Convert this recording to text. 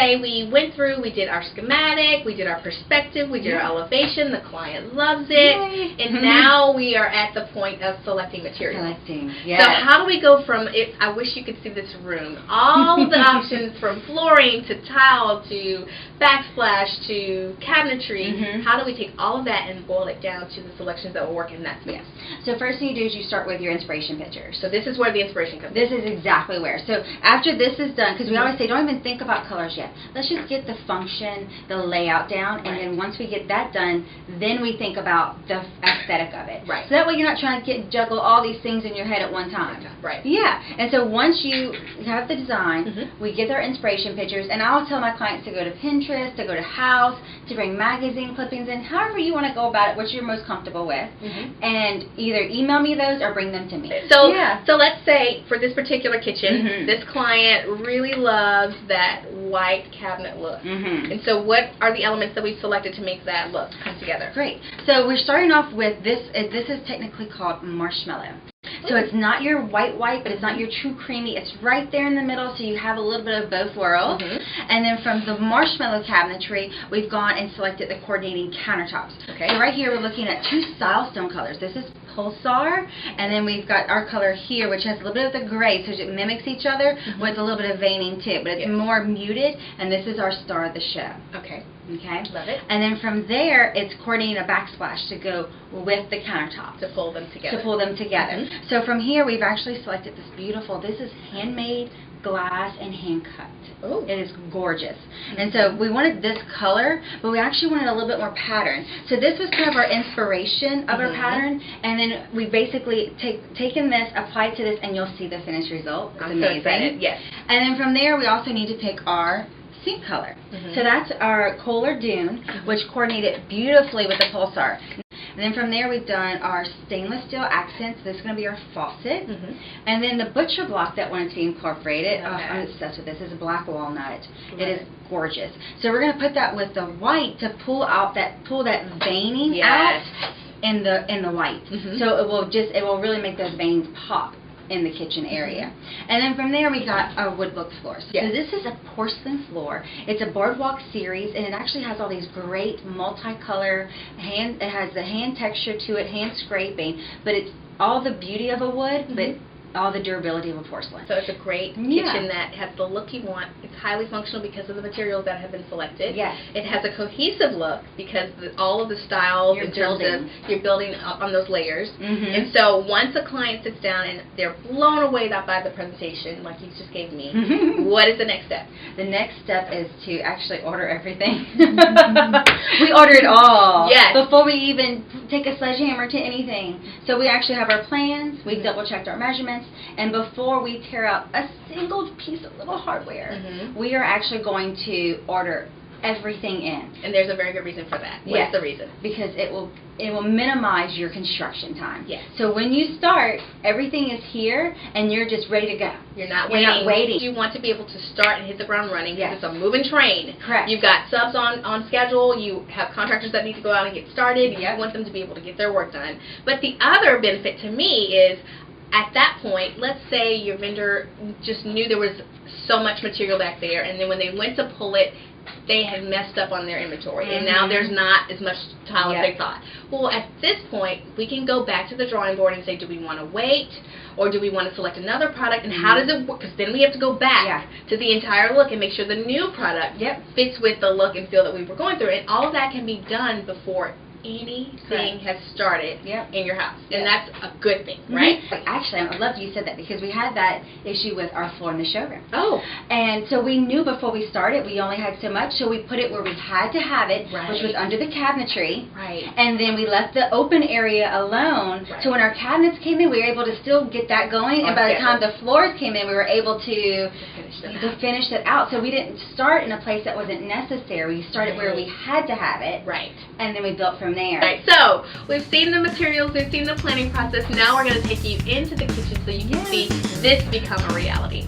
say we went through, we did our schematic, we did our perspective, we did our elevation, the client loves it, Yay. and now we are at the point of selecting material. Selecting, yes. So how do we go from it? I wish you could see this room. All the options from flooring to tile to backsplash to cabinetry. How do we take all of that and boil it down to the selections that will work in that space? So first thing you do is you start with your inspiration pictures. So this is where the inspiration comes in. This is exactly where. So after this is done, because we always say don't even think about colors yet. Let's just get the function, the layout down, and then once we get that done, then we think about the aesthetic of it. Right. So that way you're not trying to juggle all these things in your head at one time. Right. Yeah. And so once you have the design, we get our inspiration pictures, and I'll tell my clients to go to Pinterest, to go to House, to bring magazine clippings in, however you want to go about it, what you're most comfortable with, and either email me those or bring them to me. So, so let's say for this particular kitchen, this client really loves that white cabinet look. And so what are the elements that we selected to make that look come together? Great. So we're starting off with this. This is technically called marshmallow. So it's not your white, but it's not your true creamy. It's right there in the middle, so you have a little bit of both worlds. And then from the marshmallow cabinetry, we've gone and selected the coordinating countertops. Okay. So right here we're looking at two style stone colors. This is Pulsar, and then we've got our color here, which has a little bit of the gray, so it mimics each other with a little bit of veining too, but it's more muted, and this is our star of the show. Okay. Okay. Love it. And then from there, it's coordinating a backsplash to go with the countertops. To pull them together. To pull them together. So from here, we've actually selected this beautiful, this is handmade glass and hand cut. Ooh. It is gorgeous. And so we wanted this color, but we actually wanted a little bit more pattern. So this was kind of our inspiration of our pattern, and then we basically taken this, applied to this, and you'll see the finished result. It's amazing. So excited. Yes. And then from there, we also need to pick our sink color. So that's our Kohler Dune, which coordinated beautifully with the Pulsar. And then from there, we've done our stainless steel accents. This is going to be our faucet. And then the butcher block that wanted to be incorporated. I'm obsessed with this. This is a black walnut. It is gorgeous. So we're going to put that with the white to pull that veining out in the white. So it will really make those veins pop in the kitchen area. And then from there we got our wood look floors. So this is a porcelain floor. It's a boardwalk series, and it actually has all these great multicolor it has the hand texture to it, hand scraping, but it's all the beauty of a wood, but all the durability of a porcelain. So it's a great kitchen that has the look you want. It's highly functional because of the materials that have been selected. Yes. It has a cohesive look because all of the styles You're building up on those layers. And so once a client sits down and they're blown away by the presentation, like you just gave me, what is the next step? The next step is to actually order everything. We order it all. Yes. Before we even take a sledgehammer to anything. So we actually have our plans. We double checked our measurements. And before we tear out a single piece of little hardware, we are actually going to order everything in. And there's a very good reason for that. What's the reason? Because it will minimize your construction time. Yes. So when you start, everything is here and you're just ready to go. You're not waiting. You want to be able to start and hit the ground running because it's a moving train. Correct. You've got subs on schedule. You have contractors that need to go out and get started. You want them to be able to get their work done. But the other benefit to me is at that point, let's say your vendor just knew there was so much material back there, and then when they went to pull it, they had messed up on their inventory, and now there's not as much tile as they thought. Well, at this point, we can go back to the drawing board and say, do we want to wait, or do we want to select another product, and how does it work? Because then we have to go back to the entire look and make sure the new product fits with the look and feel that we were going through, and all of that can be done before anything has started in your house, and that's a good thing, right? Actually, I love you said that because we had that issue with our floor in the showroom. Oh. And so we knew before we started we only had so much, so we put it where we had to have it, which was under the cabinetry. Right. And then we left the open area alone, so when our cabinets came in, we were able to still get that going, and by the time the floors came in, we were able to finish it out. So we didn't start in a place that wasn't necessary. We started where we had to have it. Right. And then we built from there. Right, so we've seen the materials, we've seen the planning process. Now we're going to take you into the kitchen so you can see this become a reality.